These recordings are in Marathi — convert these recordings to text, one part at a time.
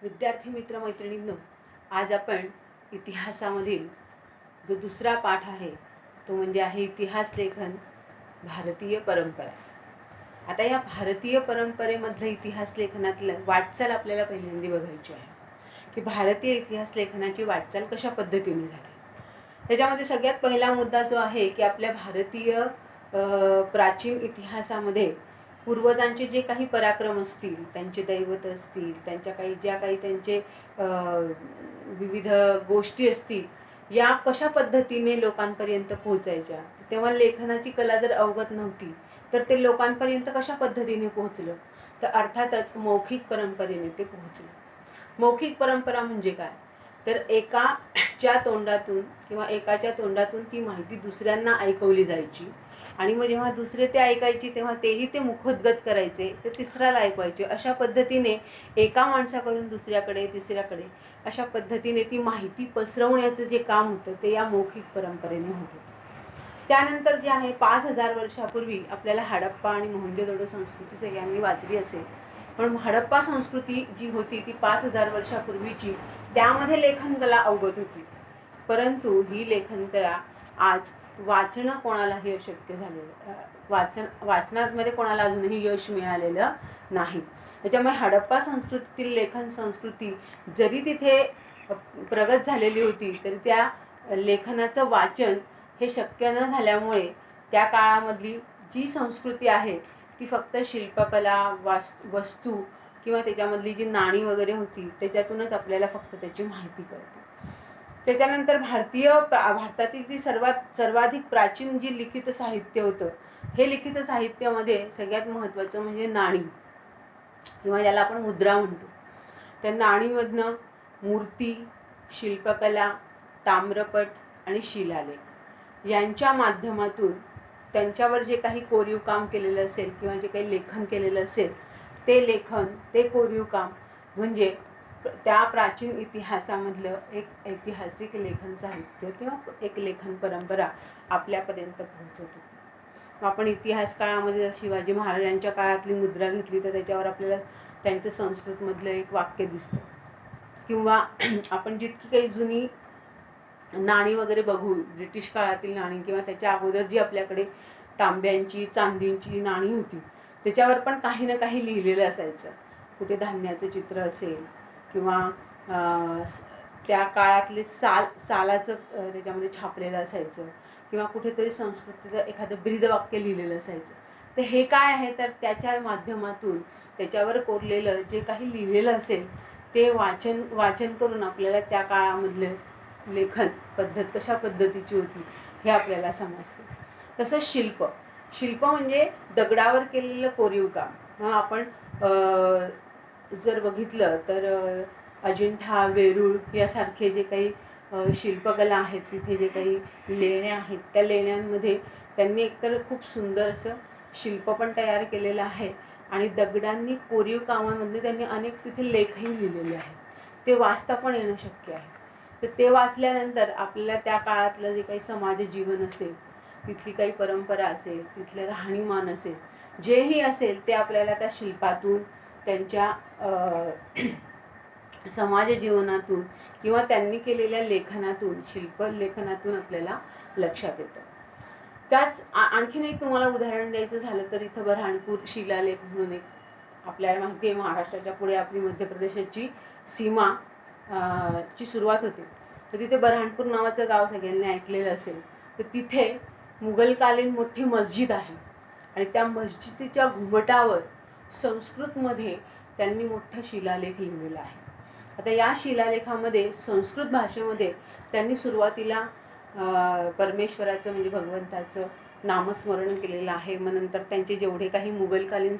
विद्यार्थी मित्र मैत्रिणींनो, आज आपण इतिहासामधील जो दुसरा पाठ आहे तो म्हणजे आहे इतिहास लेखन भारतीय परंपरा. आता या भारतीय परंपरेमधलं इतिहास लेखनातलं वाटचाल आपल्याला पहिल्यांदा बघायची आहे की भारतीय इतिहास लेखनाची वाटचाल कशा पद्धतीने झाली. त्याच्यामध्ये सगळ्यात पहिला मुद्दा जो आहे की आपल्या भारतीय प्राचीन इतिहासामध्ये पूर्वजांचे जे काही पराक्रम असतील, त्यांचे दैवत असतील, त्यांच्या काही त्यांचे विविध गोष्टी असतील, या कशा पद्धतीने लोकांपर्यंत पोहोचायच्या. तेव्हा लेखनाची कला जर अवगत नव्हती तर ते लोकांपर्यंत कशा पद्धतीने पोहोचलं, तर अर्थातच मौखिक परंपरेने ते पोहोचलं. मौखिक परंपरा म्हणजे काय, तर एकाच्या तोंडातून किंवा एकाच्या तोंडातून ती माहिती दुसऱ्यांना ऐकवली जायची आणि मग जेव्हा दुसरे ते ऐकायची तेव्हा तेही ते मुखोद्गत करायचे, ते तिसऱ्याला ऐकवायचे. अशा पद्धतीने एका माणसाकडून दुसऱ्याकडे तिसऱ्याकडे अशा पद्धतीने ती माहिती पसरवण्याचं जे काम होतं ते या मौखिक परंपरेने होतं. त्यानंतर जे आहे 5000 वर्षापूर्वी आपल्याला हडप्पा आणि मोहनजोदडो संस्कृती सगळ्यांनी वाचली असेल, पण हडप्पा संस्कृती जी होती ती 5000 वर्षापूर्वीची, त्यामध्ये लेखनकला अवगत होती. परंतु ही लेखनकला आज वाचणं कोणालाही अशक्य झालेलं, वाचनामध्ये कोणाला अजूनही यश मिळालेलं नाही. त्याच्यामुळे हडप्पा संस्कृतीतील लेखन संस्कृती जरी तिथे प्रगत झालेली होती तरी त्या लेखनाचं वाचन हे शक्य न झाल्यामुळे त्या काळामधली जी संस्कृती आहे ती फक्त शिल्पकला, वस्तू किंवा त्याच्यामधली जी नाणी वगैरे होती त्याच्यातूनच आपल्याला फक्त त्याची माहिती कळते. त्याच्यानंतर भारतातील जी सर्वाधिक प्राचीन जी लिखित साहित्य होतं, हे लिखित साहित्यामध्ये सगळ्यात महत्त्वाचं म्हणजे नाणी किंवा ज्याला आपण मुद्रा म्हणतो. त्या नाणीमधनं मूर्ती, शिल्पकला, ताम्रपट आणि शिलालेख यांच्या माध्यमातून त्यांच्यावर जे काही कोरीव काम केलेलं असेल किंवा जे काही लेखन केलेलं असेल ते लेखन, ते कोरीव काम म्हणजे त्या प्राचीन इतिहासामधलं एक ऐतिहासिक लेखन साहित्य किंवा एक लेखन परंपरा आपल्यापर्यंत पोहोचत होती. आपण इतिहास काळामध्ये जर शिवाजी महाराजांच्या काळातली मुद्रा घेतली तर त्याच्यावर आपल्याला त्यांचं संस्कृतमधलं एक वाक्य दिसतं. किंवा आपण जितकी काही जुनी नाणी वगैरे बघू, ब्रिटिश काळातील नाणी किंवा त्याच्या अगोदर जी आपल्याकडे तांब्यांची, चांदींची नाणी होती, त्याच्यावर पण काही ना काही लिहिलेलं असायचं. कुठे धान्याचं चित्र असेल किंवा त्या काळातले सालाचं त्याच्यामध्ये छापलेलं असायचं किंवा कुठेतरी संस्कृतीचं एखादं ब्रीदवाक्य लिहिलेलं असायचं. तर हे काय आहे, तर त्याच्या माध्यमातून त्याच्यावर कोरलेलं जे काही लिहिलेलं असेल ते वाचन करून आपल्याला त्या काळामधले लेखन पद्धत कशा पद्धतीची होती हे आपल्याला समजतं. तसंच शिल्प म्हणजे दगडावर केलेलं कोरीव काम. मग आपण जर बघितलं तर अजिंठा, वेरूळ यासारखे जे काही शिल्पकला आहेत, तिथे जे काही लेण्या आहेत त्या लेण्यांमध्ये त्यांनी एकतर खूप सुंदर असं शिल्प पण तयार केलेलं आहे आणि दगडांनी कोरीव कामामध्ये त्यांनी अनेक तिथे लेखही लिहिलेले आहेत. ते वाचता पण येणं शक्य आहे. तर ते वाचल्यानंतर आपल्याला त्या काळातलं जे काही समाज जीवन असेल, तिथली काही परंपरा असेल, तिथलं राहणीमान असेल, जेही असेल ते आपल्याला त्या शिल्पातून, त्यांच्या समाज जीवनातून किंवा त्यांनी केलेल्या लेखनातून, शिल्प लेखनातून आपल्याला लक्षात येतं. त्याच आणखीन एक तुम्हाला उदाहरण द्यायचं झालं तर इथं बऱ्हाणपूर शिलालेख म्हणून एक आपल्याला माहिती आहे, महाराष्ट्राच्या पुढे आपली मध्य प्रदेशाची सीमा ची सुरुवात होते. तर तिथे बऱ्हाणपूर नावाचं गाव सगळ्यांनी ऐकलेलं असेल. तर तिथे मुघलकालीन मोठी मस्जिद आहे आणि त्या मस्जिदीच्या घुमटावर संस्कृतमध्ये त्यांनी मोठा शिलालेख लिहिलेला आहे. आता या शिलालेखामध्ये संस्कृत भाषेमध्ये त्यांनी सुरुवातीला परमेश्वराचं म्हणजे भगवंताचं नामस्मरण केलेलं आहे. मग नंतर त्यांचे जेवढे काही मुघलकालीन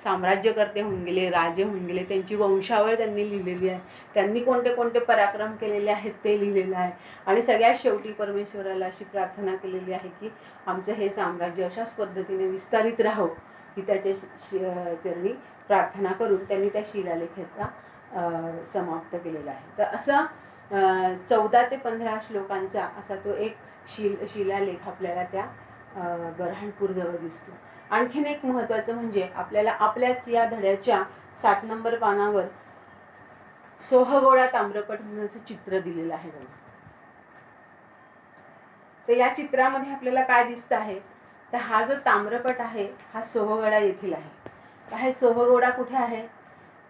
साम्राज्यकर्ते होऊन गेले, राजे होऊन गेले, त्यांची वंशावळ त्यांनी लिहिलेली आहे. त्यांनी कोणते कोणते पराक्रम केलेले आहेत ते लिहिलेलं आहे. आणि सगळ्यात शेवटी परमेश्वराला अशी प्रार्थना केलेली आहे की आमचं हे साम्राज्य अशाच पद्धतीने विस्तारित राहो, ही त्याच्या चरणी प्रार्थना करून त्यांनी त्या शिलालेखाचा समाप्त केलेला आहे. तर असं 14 ते 15 श्लोकांचा असा तो एक शिलालेख आपल्याला त्या बऱ्हाणपूर जवळ दिसतो. आणखीन एक महत्त्वाचं म्हणजे आपल्याला आपल्याच या धड्याच्या 7 नंबर पानावर सोहगोळा ताम्रपट म्हणून असं चित्र दिलेलं आहे बघा. तर या चित्रामध्ये आपल्याला काय दिसतं आहे, तर हा जो ताम्रपट आहे हा सोहगडा येथील आहे. तर हे सोहगोळा कुठे आहे,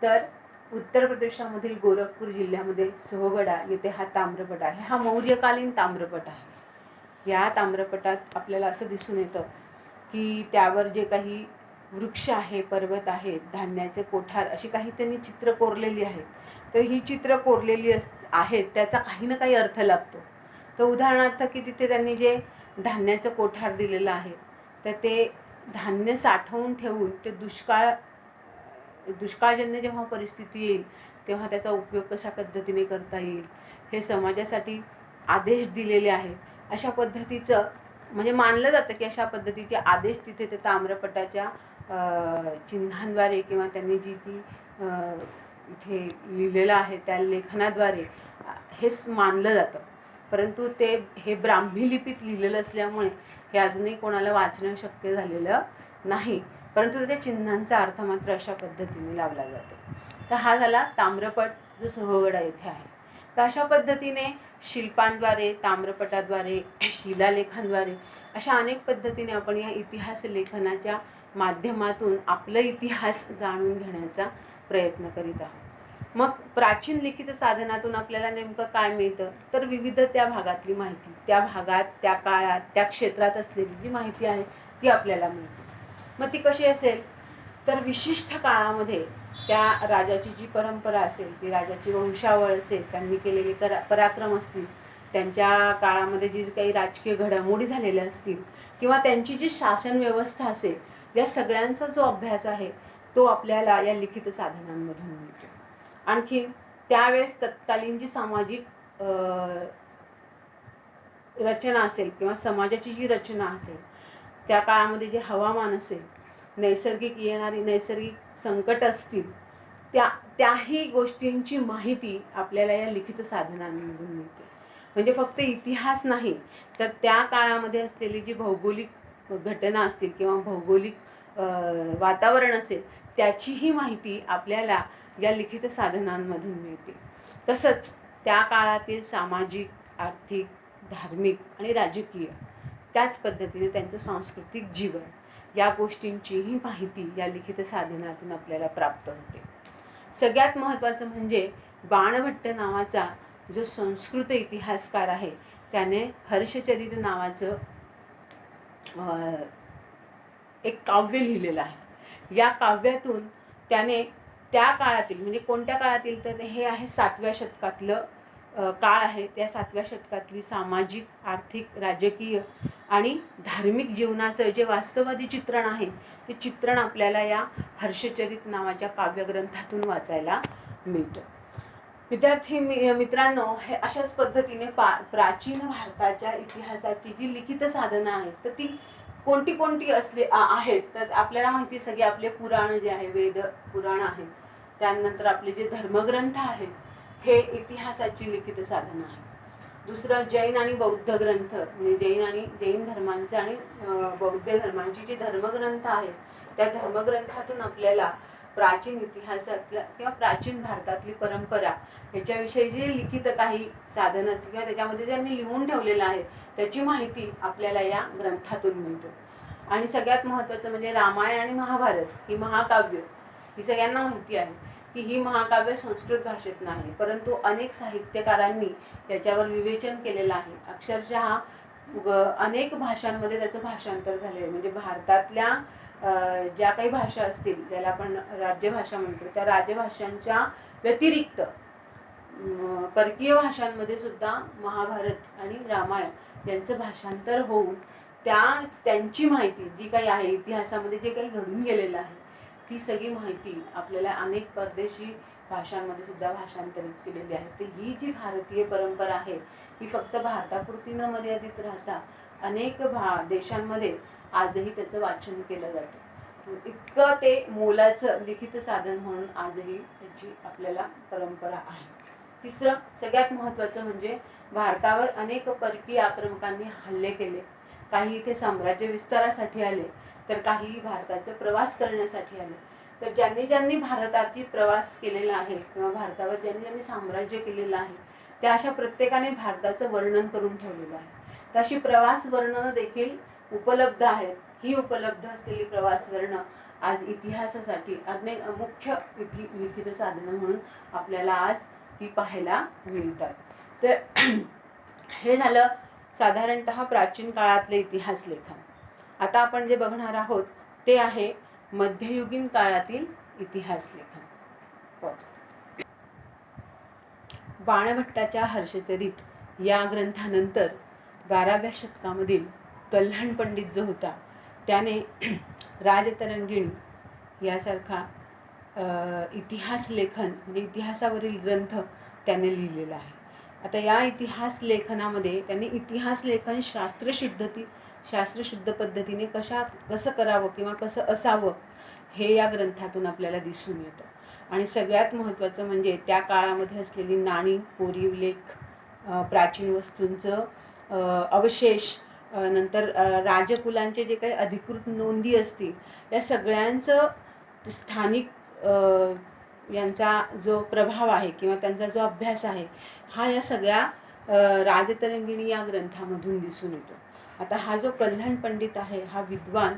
तर उत्तर प्रदेशामधील गोरखपूर जिल्ह्यामध्ये सोहगडा येथे हा ताम्रपट आहे. हा मौर्यकालीन ताम्रपट आहे. या ताम्रपटात आपल्याला असं दिसून येतं की त्यावर जे काही वृक्ष आहे, पर्वत आहेत, धान्याचे कोठार अशी काही त्यांनी चित्र कोरलेली आहेत. तर ही चित्र कोरलेली आहेत त्याचा काही ना काही अर्थ लागतो. तर उदाहरणार्थ की तिथे त्यांनी जे धान्याचं कोठार दिलेलं आहे, तर ते धान्य साठवून ठेवून ते दुष्काळजन्य जेव्हा परिस्थिती येईल तेव्हा त्याचा उपयोग कशा पद्धतीने करता येईल हे समाजासाठी आदेश दिलेले आहेत. अशा पद्धतीचं म्हणजे मानलं जातं की अशा पद्धतीचे आदेश तिथे ते ताम्रपटाच्या चिन्हांद्वारे किंवा त्यांनी जी ती इथे लिहिलेलं आहे त्या लेखनाद्वारे हेच मानलं जातं. परंतु हे ब्राह्मी लिपीत लिहिलेलं असल्यामुळे हे अजूनही कोणाला वाचणं शक्य झालेलं नाही. परंतु त्या चिन्हांचा अर्थ मात्र अशा पद्धतीने लावला जातो. तर हा झाला ताम्रपट जो सोहगडा येथे आहे. तर अशा पद्धतीने शिल्पांद्वारे, ताम्रपटाद्वारे, शिलालेखांद्वारे अशा अनेक पद्धतीने आपण या इतिहास लेखनाच्या माध्यमातून आपला इतिहास जाणून घेण्याचा प्रयत्न करीत आहोत. मग प्राचीन लिखित साधनातून आपल्याला नेमकं काय मिळतं, तर विविध त्या भागातली माहिती, त्या भागात, त्या काळात, त्या क्षेत्रात असलेली जी माहिती आहे ती आपल्याला मिळते. मग ती कशी असेल, तर विशिष्ट काळामध्ये त्या राजाची जी परंपरा असेल, ती राजाची वंशावळ असेल, त्यांनी केलेले पराक्रम असतील, त्यांच्या काळामध्ये जी काही राजकीय घडामोडी झालेल्या असतील किंवा त्यांची जी शासन व्यवस्था असेल, या सगळ्यांचा जो अभ्यास आहे तो आपल्याला या लिखित साधनांमधून मिळतो. आणखी त्यावेळेस तत्कालीन जी सामाजिक रचना असेल किंवा समाजाची जी रचना असेल, त्या काळामध्ये जे हवामान असेल, नैसर्गिक संकट असतील, त्याही गोष्टींची माहिती आपल्याला या लिखित साधनांमधून मिळते. म्हणजे फक्त इतिहास नाही, तर त्या काळामध्ये असलेली जी भौगोलिक घटना असतील किंवा भौगोलिक वातावरण असेल त्याचीही माहिती आपल्याला या लिखित साधनांमधून मिळते. तसंच त्या काळातील सामाजिक, आर्थिक, धार्मिक आणि राजकीय, त्याच पद्धतीने त्यांचं सांस्कृतिक जीवन, या गोष्टींचीही माहिती या लिखित साधनातून आपल्याला प्राप्त होते. सगळ्यात महत्त्वाचं म्हणजे बाणभट्ट नावाचा जो संस्कृत इतिहासकार आहे त्याने हर्षचरित नावाचं एक काव्य लिहिलेलं आहे. या काव्यातून त्याने त्या काळातील म्हणजे कोणत्या काळातील, तर हे आहे 7व्या शतकातलं काळ आहे. त्या 7व्या शतकातली सामाजिक, आर्थिक, राजकीय आणि धार्मिक जीवनाचं जे वास्तववादी चित्रण आहे ते चित्रण आपल्याला या हर्षचरित नावाच्या काव्यग्रंथातून वाचायला मिळतं. विद्यार्थी मित्रांनो, हे अशाच पद्धतीने प्राचीन भारताच्या इतिहासाची जी लिखित साधनं आहेत तर ती कोणती कोणती आहेत, तर आपल्याला माहिती आहे सगळे आपले पुराण जे आहे, वेद पुराण आहे, त्यानंतर आपले जे धर्मग्रंथ आहेत हे इतिहासाची लिखित साधनं आहेत. दुसरं जैन आणि बौद्ध ग्रंथ, म्हणजे जैन धर्मांचे आणि बौद्ध धर्मांची जी धर्मग्रंथ आहेत त्या धर्मग्रंथातून आपल्याला प्राचीन इतिहासातल्या किंवा प्राचीन भारतातली परंपरा याच्याविषयी जे लिखित काही साधनं असतील किंवा त्याच्यामध्ये ज्यांनी लिहून ठेवलेलं आहे त्याची माहिती आपल्याला या ग्रंथातून मिळते. आणि सगळ्यात महत्त्वाचं म्हणजे रामायण आणि महाभारत ही महाकाव्य, ही सगळ्यांना माहिती आहे की ही महाकाव्य संस्कृत भाषेत नाही, परंतु अनेक साहित्यकारांनी त्याच्यावर विवेचन केलेलं आहे. अक्षरशः अनेक भाषांमध्ये त्याचं भाषांतर झालेलं आहे. म्हणजे भारतातल्या ज्या काही भाषा असतील ज्याला आपण राज्यभाषा म्हणतो त्या राजभाषांच्या व्यतिरिक्त परकीय भाषांमध्ये सुद्धा महाभारत आणि रामायण यांचं भाषांतर होऊन त्यांची माहिती जी काही आहे, इतिहासामध्ये जे काही घडून गेलेलं आहे ती सगळी माहिती आपल्याला अनेक परदेशी भाषांमध्ये सुद्धा भाषांतरित केलेली आहे. तर ही जी भारतीय परंपरा आहे ही फक्त भारतापुरती न मर्यादित राहता अनेक देशांमध्ये आजही त्याचं वाचन केलं जातं. इतकं ते मोलाचं लिखित साधन म्हणून आजही त्याची आपल्याला परंपरा आहे. तिसरं सगळ्यात महत्त्वाचं म्हणजे भारतावर अनेक परकीय आक्रमकांनी हल्ले केले. काही इथे साम्राज्य विस्तारासाठी आले तर काही भारताचा प्रवास करण्यासाठी आले. तर ज्यांनी ज्यांनी भारताची प्रवास केलेला आहे किंवा भारतावर ज्यांनी ज्यांनी साम्राज्य केलेलं आहे त्या अशा प्रत्येकाने भारताचं वर्णन करून ठेवलेलं आहे. तशी प्रवास वर्णनं देखील उपलब्ध आहेत. ही उपलब्ध असलेली प्रवास वर्णनं आज इतिहासासाठी अनेक मुख्य लिखित साधनं म्हणून आपल्याला आज ती पाहायला मिळतात. तर हे झालं साधारणतः प्राचीन काळातले इतिहास लेखन. आता आपण जे बघणार आहोत ते आहे मध्ययुगीन काळातील इतिहास लेखन. बाणभट्टाच्या हर्षचरित या ग्रंथानंतर 12व्या शतकामधील कल्याण पंडित जो होता त्याने राजतरंगिणी यासारखा इतिहास लेखन म्हणजे इतिहासावरील ग्रंथ त्याने लिहिलेला आहे. आता या इतिहास लेखनामध्ये त्यांनी इतिहास लेखन शास्त्रशुद्ध पद्धतीने कसं करावं किंवा कसं असावं हे या ग्रंथातून आपल्याला दिसून येतं. आणि सगळ्यात महत्त्वाचं म्हणजे त्या काळामध्ये असलेली नाणी, कोरीव लेख, प्राचीन वस्तूंचं अवशेष, नंतर राजकुलांचे जे काही अधिकृत नोंदी असतील या सगळ्यांचं स्थानिक यांचा जो प्रभाव आहे किंवा त्यांचा जो अभ्यास आहे हा या सगळ्या राजतरंगिणी या ग्रंथामधून दिसून येतो. आता हा जो कल्याण पंडित आहे हा विद्वान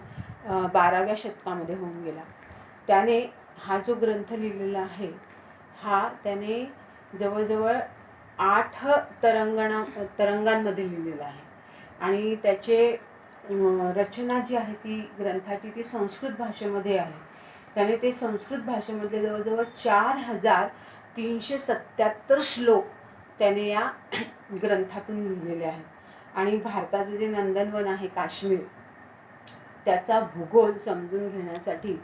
12व्या शतकामध्ये होऊन गेला. त्याने हा जो ग्रंथ लिहिलेला आहे हा त्याने जवळजवळ 8 तरंगांमध्ये लिहिलेला आहे. आणि त्याचे रचना जी आहे ती ग्रंथाची ती संस्कृत भाषेमध्ये आहे. त्याने ते संस्कृत भाषेमधले जवळजवळ 4377 श्लोक त्याने या ग्रंथातून लिहिलेले आहेत. आणि भारताचं जे नंदनवन आहे काश्मीर त्याचा भूगोल समजून घेण्यासाठी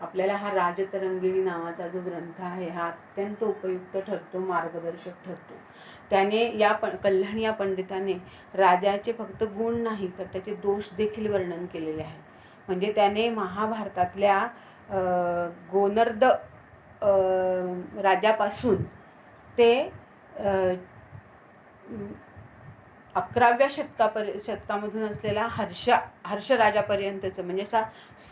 आपल्याला हा राजतरंगिणी नावाचा जो ग्रंथ आहे हा अत्यंत उपयुक्त ठरतो, मार्गदर्शक ठरतो. त्याने कल्याण या पंडिताने राजाचे फक्त गुण नाही तर त्याचे दोष देखील वर्णन केलेले आहे. म्हणजे त्याने महाभारतातल्या गोनर्द राजापासून ते 11व्या शतकामधून असलेला हर्षराजापर्यंतचं म्हणजे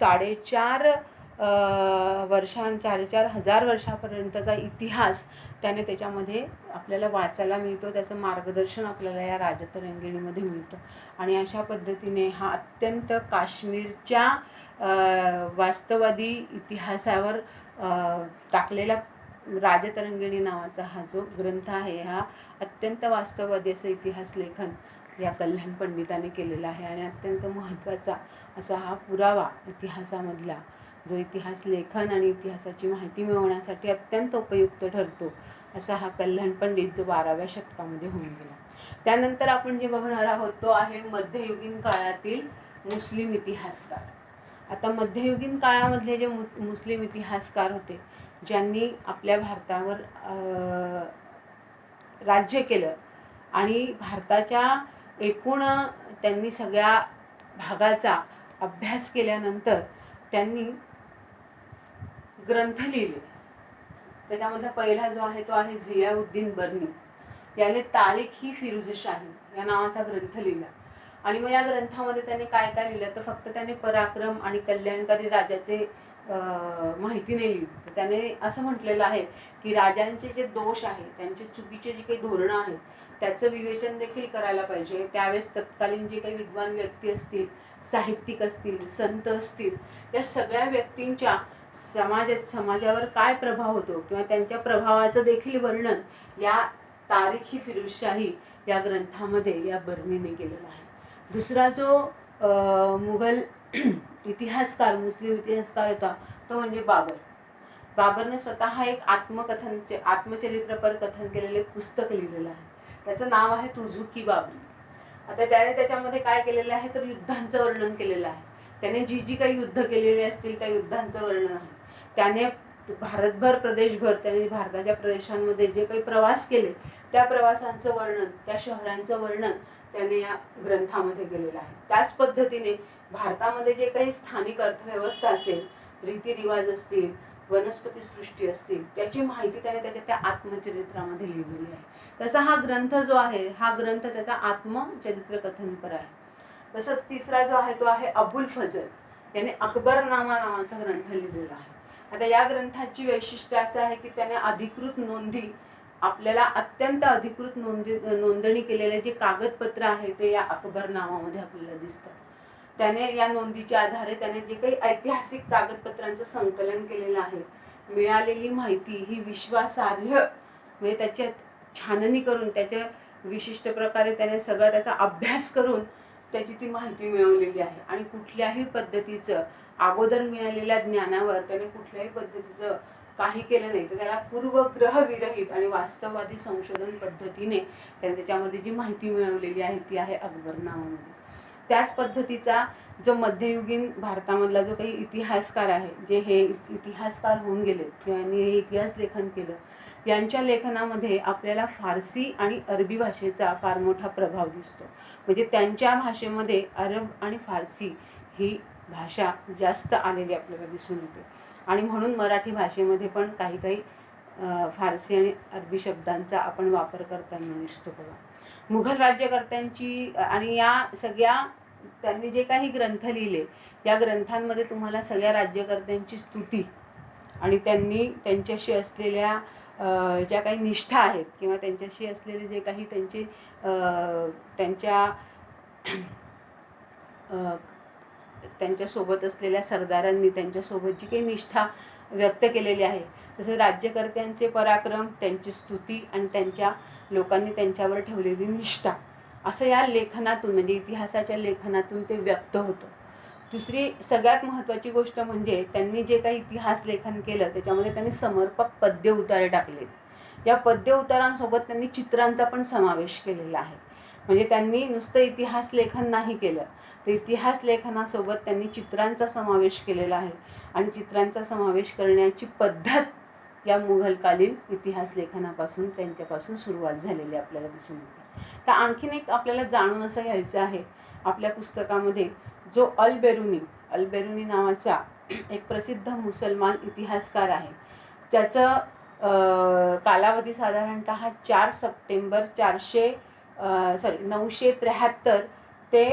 4.5 हजार वर्षापर्यंतचा इतिहास त्याने त्याच्यामध्ये आपल्याला वाचायला मिळतो. त्याचं मार्गदर्शन आपल्याला या राजतरंगिणीमध्ये मिळतं. आणि अशा पद्धतीने हा अत्यंत काश्मीरच्या वास्तववादी इतिहासावर टाकलेला राजतरंगिणी नावाचा हा जो ग्रंथ आहे हा अत्यंत वास्तववादी असं इतिहास लेखन या कल्याण पंडिताने केलेला आहे. आणि अत्यंत महत्त्वाचा असा हा पुरावा इतिहासामधला जो इतिहास लेखन आणि इतिहासाची माहिती मिळवण्यासाठी अत्यंत उपयुक्त ठरतो असा हा कल्याण पंडित जो 12व्या शतकामध्ये होऊन गेला. त्यानंतर आपण जे बघणार आहोत तो आहे मध्ययुगीन काळातील मुस्लिम इतिहासकार. आता मध्ययुगीन काळामधले जे मुस्लिम इतिहासकार होते ज्यांनी आपल्या भारतावर राज्य केलं आणि भारताच्या एकूण त्यांनी सगळ्या भागाचा अभ्यास केल्यानंतर त्यांनी ग्रंथ लिहिले. त्याच्यामध्ये पहिला जो आहे तो आहे जियाउद्दीन बर्नी. याने तारीख-ई फिरोजशाही या नावाचा ग्रंथ लिहिला. आणि मग या ग्रंथामध्ये त्याने काय काय लिहिलं तर फक्त त्याने पराक्रम आणि कल्याणकारी राजाचे माहिती नाही लिहिली. तर त्याने असं म्हटलेलं आहे की राजांचे जे दोष आहेत त्यांचे चुकीचे जे काही धोरणं आहेत त्याचं विवेचन देखील करायला पाहिजे. त्यावेळेस तत्कालीन जे काही विद्वान व्यक्ती असतील, साहित्यिक असतील, संत असतील या सगळ्या व्यक्तींच्या समाजावर काय प्रभाव होतो किंवा त्यांच्या प्रभावाचं देखील वर्णन या तारीख-ई फिरोजशाही या ग्रंथामध्ये या बर्नीने केलेला आहे. दुसरा जो मुघल इतिहासकार मुस्लिम इतिहासकार होता तो म्हणजे बाबर. बाबरने स्वतः एक आत्मचरित्रपर कथन केलेले एक पुस्तक लिहिलेलं आहे. त्याचं नाव आहे तुझुकी बाबरी. आता त्याने त्याच्यामध्ये काय केलेलं आहे तर युद्धांचं वर्णन केलेलं आहे. त्याने जी काही युद्ध केलेली असतील त्या युद्धांचं वर्णन आहे. त्याने भारतभर प्रदेशभर त्याने भारताच्या प्रदेशांमध्ये जे काही प्रवास केले त्या प्रवासांचं वर्णन, त्या शहरांचं वर्णन त्याने या ग्रंथामध्ये केलेलं आहे. त्याच पद्धतीने भारतामध्ये जे काही स्थानिक अर्थव्यवस्था असेल, रीतिरिवाज असतील, वनस्पती सृष्टी असतील त्याची माहिती त्याने त्याच्या त्या आत्मचरित्रामध्ये लिहिलेली आहे. तसा हा ग्रंथ जो आहे हा ग्रंथ त्याचा आत्मचरित्र कथनपर आहे. तसंच तिसरा जो आहे तो आहे अबुल फजल. याने अकबरनामा नावाचा ग्रंथ लिहिलेला आहे. आता या ग्रंथाची वैशिष्ट्य असं आहे की त्याने अधिकृत नोंदी, आपल्याला अत्यंत अधिकृत नोंदणी केलेले जे कागदपत्र आहे ते या अकबरनामामध्ये आपल्याला दिसतं. त्याने या नोंदीच्या आधारे त्याने जे काही ऐतिहासिक कागदपत्रांचं संकलन केलेलं आहे, मिळालेली माहिती ही विश्वासार्ह, म्हणजे त्याच्यात छाननी करून त्याच्या विशिष्ट प्रकारे त्याने सगळा त्याचा अभ्यास करून त्याची ती माहिती मिळवलेली आहे. आणि कुठल्याही पद्धतीचं अगोदर मिळालेल्या ज्ञानावर त्याने कुठल्याही पद्धतीचं काही केलं नाही, तर त्याला पूर्वग्रह विरहित आणि वास्तववादी संशोधन पद्धतीने त्याने त्याच्यामध्ये जी माहिती मिळवलेली आहे ती आहे अकबरनामामध्ये. त्याच पद्धतीचा जो मध्ययुगीन भारतामधला जो काही इतिहासकार आहे, जे हे इतिहासकार होऊन गेले किंवा यांनी हे इतिहास लेखन केलं, यांच्या लेखनामध्ये आपल्याला फारसी आणि अरबी भाषेचा फार मोठा प्रभाव दिसतो. म्हणजे त्यांच्या भाषेमध्ये अरब आणि फारसी ही भाषा जास्त आलेली आपल्याला दिसून येते. आणि म्हणून मराठी भाषेमध्ये पण काही काही फारसी आणि अरबी शब्दांचा आपण वापर करताना दिसतो बघा. मुघल राज्यकर्त्यांची आणि या सगळ्या त्यांनी जे काही ग्रंथ लिहिले, या ग्रंथांमध्ये तुम्हाला सगळ्या राज्यकर्त्यांची स्तुती आणि त्यांनी त्यांच्याशी असलेल्या ज्या काही निष्ठा आहेत किंवा त्यांच्याशी असलेले जे काही त्यांचे त्यांच्यासोबत असलेल्या सरदारांनी त्यांच्यासोबत जी काही निष्ठा व्यक्त केलेली आहे, तसं राज्यकर्त्यांचे पराक्रम, त्यांची स्तुती आणि त्यांच्या लोकांनी त्यांच्यावर ठेवलेली निष्ठा, असं या लेखनातून म्हणजे इतिहासाच्या लेखनातून ते व्यक्त होतं. दुसरी सगळ्यात महत्त्वाची गोष्ट म्हणजे त्यांनी जे काही इतिहास लेखन केलं त्याच्यामध्ये त्यांनी समर्पक पद्य उतारे टाकले. या पद्य उतारांसोबत त्यांनी चित्रांचा पण समावेश केलेला आहे. म्हणजे त्यांनी नुसतं इतिहास लेखन नाही केलं, तर इतिहास लेखनासोबत त्यांनी चित्रांचा समावेश केलेला आहे. आणि चित्रांचा समावेश करण्याची पद्धत या मुघलकालीन इतिहास लेखनापासून त्यांच्यापासून सुरुवात झालेली आपल्याला दिसून येते. तर आणखीन एक आपल्याला जाणून असं घ्यायचं आहे, आपल्या पुस्तकामध्ये जो अल-बेरुनी नावाचा एक प्रसिद्ध मुसलमान इतिहासकार आहे, त्याचं कालावधी साधारणतः 4 सप्टेंबर 973 ते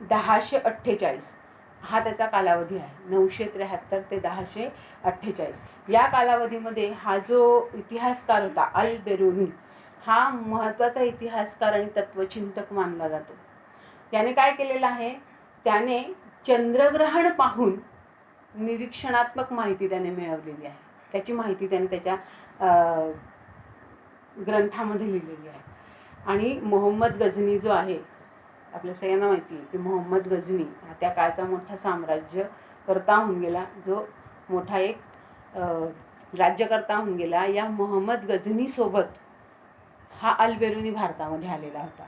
1048 हा त्याचा कालावधी आहे. 973 ते 1048 या कालावधीमध्ये हा जो इतिहासकार होता अल-बेरुनी, हा महत्त्वाचा इतिहासकार आणि तत्वचिंतक मानला जातो. याने काय केलेलं आहे, त्याने चंद्रग्रहण पाहून निरीक्षणात्मक माहिती त्याने मिळवलेली आहे. त्याची माहिती त्याने त्याच्या ग्रंथामध्ये लिहिलेली आहे. आणि मोहम्मद गझनी जो आहे, आपल्या सगळ्यांना माहिती आहे की मोहम्मद गझनी हा त्या काळचा मोठा साम्राज्यकर्ता होऊन गेला, जो मोठा एक राज्यकर्ता होऊन गेला. या मोहम्मद गझनीसोबत हा अल-बेरुनी भारतामध्ये आलेला होता.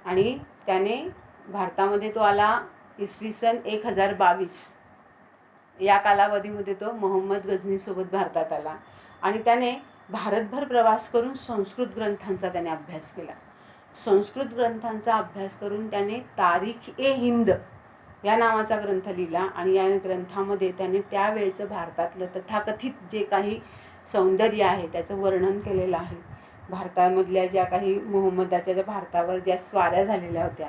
आणि त्याने भारतामध्ये तो आला इसवी सन 1022 या कालावधीमध्ये तो मोहम्मद गझनीसोबत भारतात आला. आणि त्याने भारतभर प्रवास करून संस्कृत ग्रंथांचा त्याने अभ्यास केला. संस्कृत ग्रंथांचा अभ्यास करून त्याने तारीख-ए-हिंद या नावाचा ग्रंथ लिहिला. आणि या ग्रंथामध्ये त्याने त्यावेळेचं भारतातलं तथाकथित जे काही सौंदर्य आहे त्याचं वर्णन केलेलं आहे. भारतामधल्या ज्या काही मोहम्मदाच्या ज्या भारतावर ज्या स्वाऱ्या झालेल्या होत्या,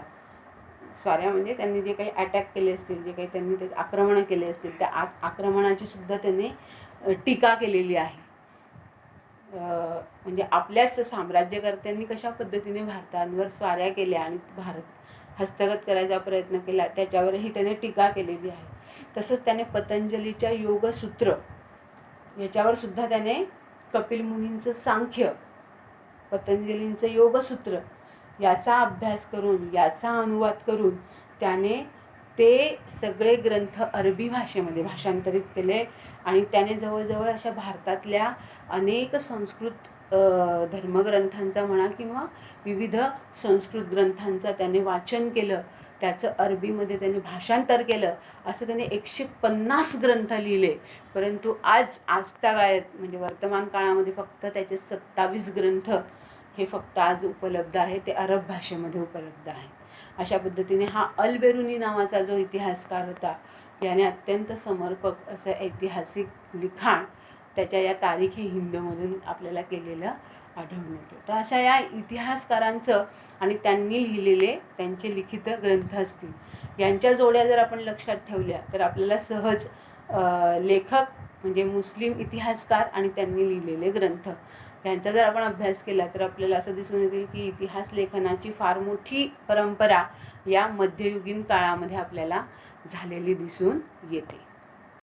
स्वाऱ्या म्हणजे त्यांनी जे काही अटॅक केले असतील, जे काही त्यांनी ते आक्रमणं केले असतील, त्या आक्रमणाची सुद्धा त्यांनी टीका केलेली आहे. म्हणजे आपल्याच साम्राज्यकर्त्यांनी कशा पद्धतीने भारतावर स्वाऱ्या केल्या आणि भारत हस्तगत करायचा प्रयत्न केला त्याच्यावरही त्याने टीका केलेली आहे. तसंच त्याने पतंजलीच्या योगसूत्र याच्यावर सुद्धा त्याने कपिल मुनींचं सांख्य, पतंजलींचं योगसूत्र याचा अभ्यास करून, याचा अनुवाद करून त्याने ते सगळे ग्रंथ अरबी भाषेमध्ये भाषांतरित केले. आणि त्याने जवळजवळ अशा भारतातल्या अनेक संस्कृत धर्मग्रंथांचा म्हणा किंवा विविध संस्कृत ग्रंथांचा त्याने वाचन केलं, त्याचं अरबीमध्ये त्याने भाषांतर केलं. असं त्याने 150 ग्रंथ लिहिले. परंतु आजतागायत म्हणजे वर्तमान काळामध्ये फक्त त्याचे 27 ग्रंथ हे फक्त आज उपलब्ध आहे, ते अरब भाषेमध्ये उपलब्ध आहे. अशा पद्धतीने हा अल-बेरुनी नावाचा जो इतिहासकार होता, याने अत्यंत समर्पक असं ऐतिहासिक लिखाण त्याच्या या तारीख-ए-हिंदमधून आपल्याला केलेलं आढळून येतं. तर अशा या इतिहासकारांचं आणि त्यांनी लिहिलेले त्यांचे लिखित ग्रंथ असतील, यांच्या जोड्या जर आपण लक्षात ठेवल्या तर आपल्याला सहज लेखक म्हणजे मुस्लिम इतिहासकार आणि त्यांनी लिहिलेले ग्रंथ यांचा जर आपण अभ्यास केला तर आपल्याला असं दिसून येईल की इतिहास लेखनाची फार मोठी परंपरा या मध्ययुगीन काळामध्ये आपल्याला झालेली दिसून येते.